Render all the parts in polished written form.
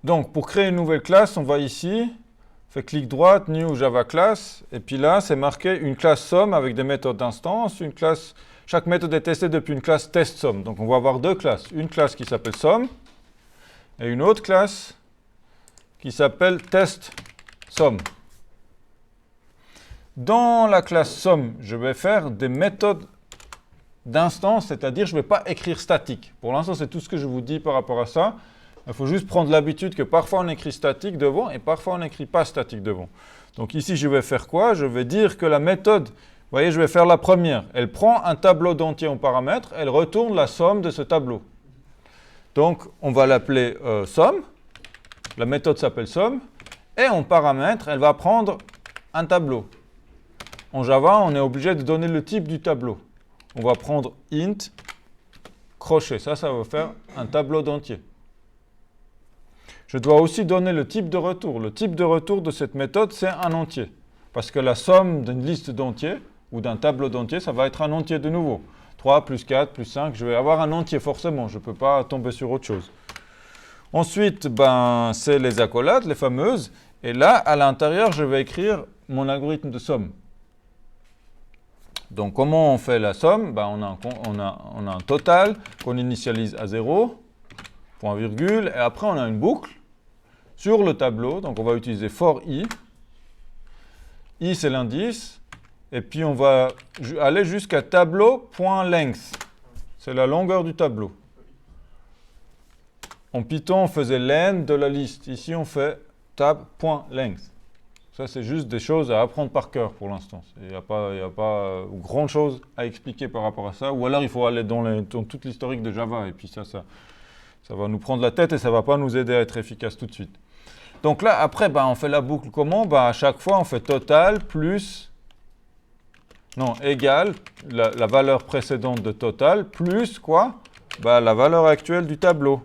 Donc, pour créer une nouvelle classe, on va ici, on fait clic droit, New Java Class, et puis là, c'est marqué une classe Sum avec des méthodes d'instance. Chaque méthode est testée depuis une classe TestSum. Donc, on va avoir deux classes. Une classe qui s'appelle Sum, et une autre classe qui s'appelle TestSum. Dans la classe Sum, je vais faire des méthodes d'instance, c'est-à-dire je ne vais pas écrire statique. Pour l'instant, c'est tout ce que je vous dis par rapport à ça. Il faut juste prendre l'habitude que parfois on écrit statique devant et parfois on n'écrit pas statique devant. Donc ici, je vais faire quoi? Je vais dire que la méthode, vous voyez, je vais faire la première. Elle prend un tableau d'entier en paramètre, elle retourne la somme de ce tableau. Donc, on va l'appeler Sum. La méthode s'appelle Sum. Et en paramètre, elle va prendre un tableau. En Java, on est obligé de donner le type du tableau. On va prendre int crochet. Ça va faire un tableau d'entier. Je dois aussi donner le type de retour. Le type de retour de cette méthode, c'est un entier. Parce que la somme d'une liste d'entiers ou d'un tableau d'entiers, ça va être un entier de nouveau. 3 plus 4 plus 5, je vais avoir un entier forcément. Je ne peux pas tomber sur autre chose. Ensuite, c'est les accolades, les fameuses. Et là, à l'intérieur, je vais écrire mon algorithme de somme. Donc, comment on fait la somme? On a un total qu'on initialise à 0, point virgule, et après on a une boucle sur le tableau. Donc, on va utiliser for i. I, c'est l'indice. Et puis, on va aller jusqu'à tableau.length. C'est la longueur du tableau. En Python, on faisait len de la liste. Ici, on fait tab.length. Ça, c'est juste des choses à apprendre par cœur pour l'instant. Il n'y a pas grand chose à expliquer par rapport à ça. Ou alors, il faut aller dans toute l'historique de Java. Et puis ça va nous prendre la tête et ça ne va pas nous aider à être efficace tout de suite. Donc là, après, on fait la boucle comment? À chaque fois, on fait total plus... Non, égal la valeur précédente de total plus quoi? La valeur actuelle du tableau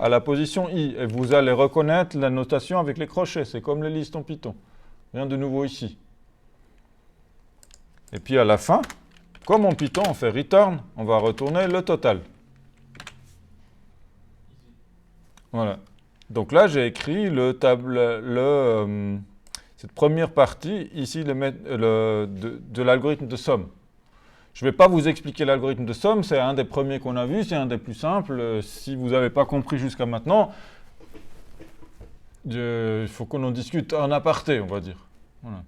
à la position i. Et vous allez reconnaître la notation avec les crochets. C'est comme les listes en Python. Rien de nouveau ici. Et puis à la fin, comme en Python, on fait return, on va retourner le total. Voilà. Donc là, j'ai écrit cette première partie ici de l'algorithme de somme. Je ne vais pas vous expliquer l'algorithme de somme, c'est un des premiers qu'on a vu, c'est un des plus simples. Si vous n'avez pas compris jusqu'à maintenant, il faut qu'on en discute en aparté, on va dire. Voilà.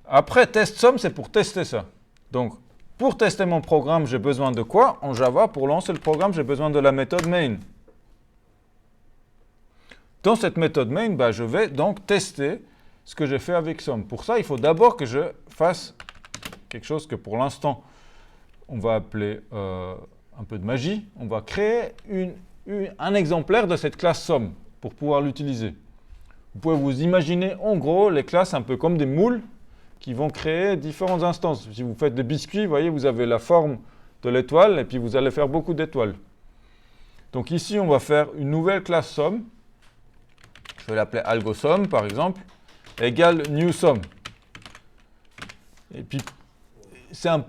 Après, test somme, c'est pour tester ça. Donc, pour tester mon programme, j'ai besoin de quoi? En Java, pour lancer le programme, j'ai besoin de la méthode main. Dans cette méthode main, je vais donc tester ce que j'ai fait avec somme. Pour ça, il faut d'abord que je fasse quelque chose que pour l'instant, on va appeler un peu de magie. On va créer un exemplaire de cette classe somme pour pouvoir l'utiliser. Vous pouvez vous imaginer en gros les classes un peu comme des moules qui vont créer différentes instances. Si vous faites des biscuits, vous voyez, vous avez la forme de l'étoile et puis vous allez faire beaucoup d'étoiles. Donc ici, on va faire une nouvelle classe somme. Je vais l'appeler AlgoSum par exemple, égale newSum. Et puis, c'est un...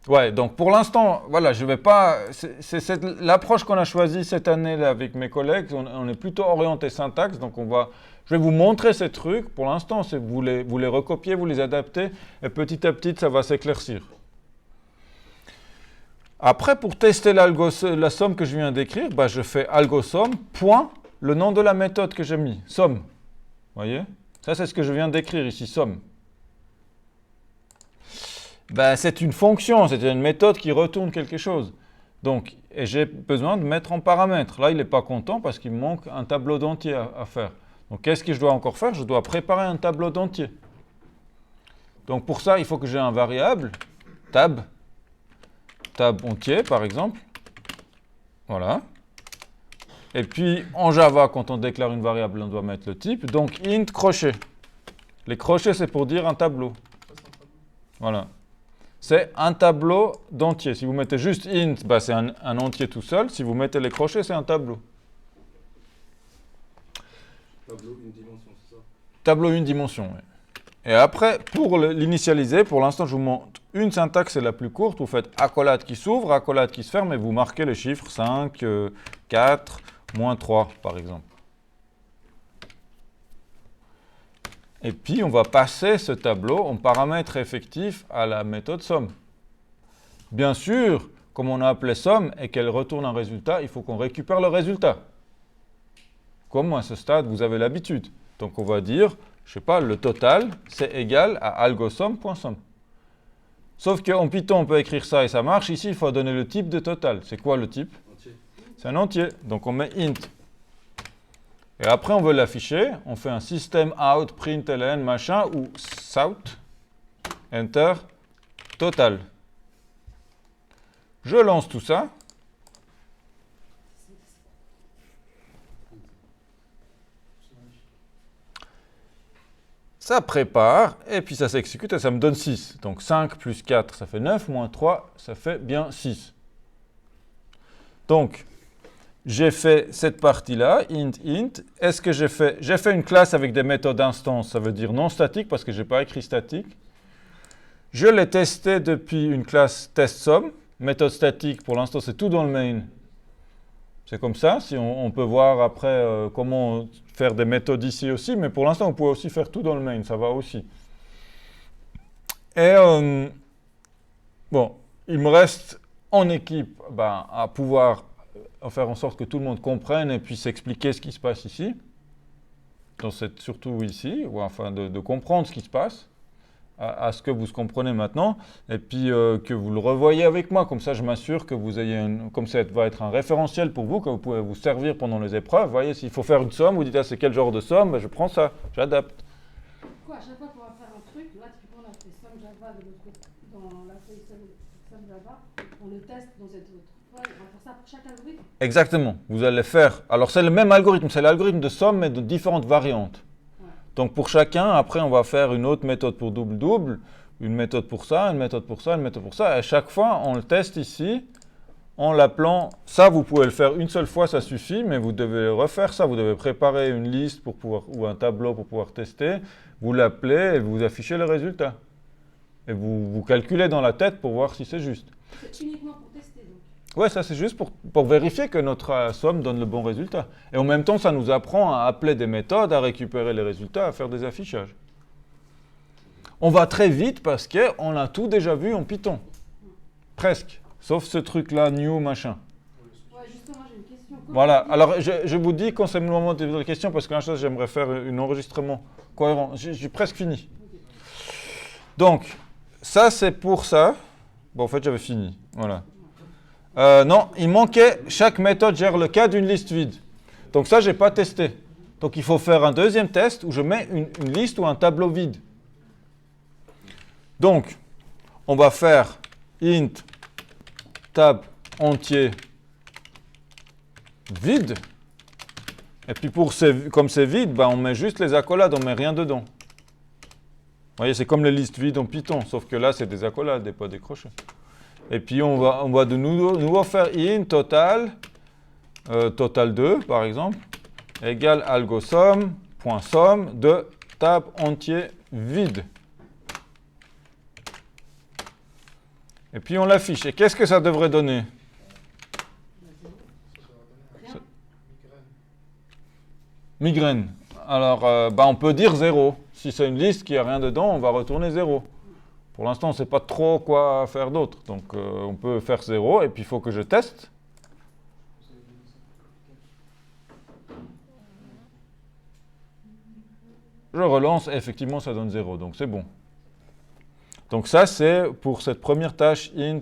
Ouais, donc pour l'instant, voilà, je vais pas... C'est l'approche qu'on a choisie cette année-là avec mes collègues. On est plutôt orienté syntaxe, donc je vais vous montrer ces trucs. Pour l'instant, vous les recopiez, vous les adaptez, et petit à petit, ça va s'éclaircir. Après, pour tester la somme que je viens d'écrire, je fais AlgoSum, point, le nom de la méthode que j'ai mis, somme. Vous voyez? Ça, c'est ce que je viens d'écrire ici, somme. C'est une fonction, c'est une méthode qui retourne quelque chose. Donc, et j'ai besoin de mettre en paramètre. Là, il n'est pas content parce qu'il me manque un tableau d'entier à faire. Donc, qu'est-ce que je dois encore faire? Je dois préparer un tableau d'entier. Donc, pour ça, il faut que j'ai un variable, tab entier, par exemple. Voilà. Et puis, en Java, quand on déclare une variable, on doit mettre le type. Donc, int crochet. Les crochets, c'est pour dire un tableau. Voilà. C'est un tableau d'entier. Si vous mettez juste int, c'est un entier tout seul. Si vous mettez les crochets, c'est un tableau. Tableau une dimension, c'est ça? Tableau une dimension, oui. Et après, pour l'initialiser, pour l'instant, je vous montre une syntaxe, c'est la plus courte. Vous faites accolade qui s'ouvre, accolade qui se ferme, et vous marquez les chiffres 5, 4, moins 3, par exemple. Et puis, on va passer ce tableau en paramètre effectif à la méthode somme. Bien sûr, comme on a appelé somme et qu'elle retourne un résultat, il faut qu'on récupère le résultat. Comme à ce stade, vous avez l'habitude. Donc, on va dire, je ne sais pas, le total, c'est égal à algosomme.somme. Sauf qu'en Python, on peut écrire ça et ça marche. Ici, il faut donner le type de total. C'est quoi le type? Entier. C'est un entier. Donc, on met int. Et après, on veut l'afficher. On fait un system out, println, machin, ou sout, enter, total. Je lance tout ça. Ça prépare, et puis ça s'exécute et ça me donne 6. Donc 5 plus 4, ça fait 9, moins 3, ça fait bien 6. Donc, j'ai fait cette partie-là, int. Est-ce que j'ai fait une classe avec des méthodes instance, ça veut dire non statique, parce que je n'ai pas écrit statique. Je l'ai testé depuis une classe testSum. Méthode statique, pour l'instant, c'est tout dans le main. C'est comme ça. Si on peut voir après comment faire des méthodes ici aussi, mais pour l'instant, on peut aussi faire tout dans le main, ça va aussi. Et bon, il me reste en équipe à pouvoir faire en sorte que tout le monde comprenne et puisse expliquer ce qui se passe ici. Donc c'est surtout ici, ou enfin de comprendre ce qui se passe, à ce que vous comprenez maintenant, et puis que vous le revoyez avec moi, comme ça je m'assure que vous ayez, comme ça va être un référentiel pour vous, que vous pouvez vous servir pendant les épreuves. Vous voyez, s'il faut faire une somme, vous dites ah, c'est quel genre de somme, ben, je prends ça, j'adapte. Quoi, à chaque fois qu'on va faire un truc, là typiquement on a fait somme Java de l'autre côté, dans la feuille somme Java, on le teste dans cette autre. Ouais, on va faire ça pour chaque algorithme. Exactement, vous allez faire, alors c'est le même algorithme, c'est l'algorithme de somme mais de différentes variantes. Donc pour chacun, après on va faire une autre méthode pour double-double, une méthode pour ça, une méthode pour ça, une méthode pour ça. Et à chaque fois, on le teste ici en l'appelant. Ça, vous pouvez le faire une seule fois, ça suffit, mais vous devez refaire ça. Vous devez préparer une liste pour pouvoir, ou un tableau pour pouvoir tester. Vous l'appelez et vous affichez le résultat. Et vous calculez dans la tête pour voir si c'est juste. C'est uniquement pour tester donc. Oui, ça c'est juste pour vérifier que notre somme donne le bon résultat. Et en même temps, ça nous apprend à appeler des méthodes, à récupérer les résultats, à faire des affichages. On va très vite parce qu'on a tout déjà vu en Python. Presque. Sauf ce truc-là, new, machin. Ouais, justement, j'ai une question. Voilà. Alors, je vous dis quand c'est le moment de la question, parce que la chose, j'aimerais faire un enregistrement cohérent. J'ai presque fini. Donc, ça c'est pour ça. Bon, en fait, j'avais fini. Voilà. Non, il manquait, chaque méthode gère le cas d'une liste vide. Donc ça, je n'ai pas testé. Donc il faut faire un deuxième test où je mets une liste ou un tableau vide. Donc, on va faire int tab entier vide. Et puis comme c'est vide, on met juste les accolades, on ne met rien dedans. Vous voyez, c'est comme les listes vides en Python, sauf que là, c'est des accolades et pas des crochets. Et puis, on va de nouveau faire int total, total 2 par exemple, égale algosomme.somme de tab entier vide. Et puis, on l'affiche. Et qu'est-ce que ça devrait donner? Migraine. Alors, on peut dire 0. Si c'est une liste qui n'a rien dedans, on va retourner 0. Pour l'instant, on ne sait pas trop quoi faire d'autre. Donc, on peut faire 0 et puis il faut que je teste. Je relance et effectivement, ça donne 0. Donc, c'est bon. Donc, ça, c'est pour cette première tâche int.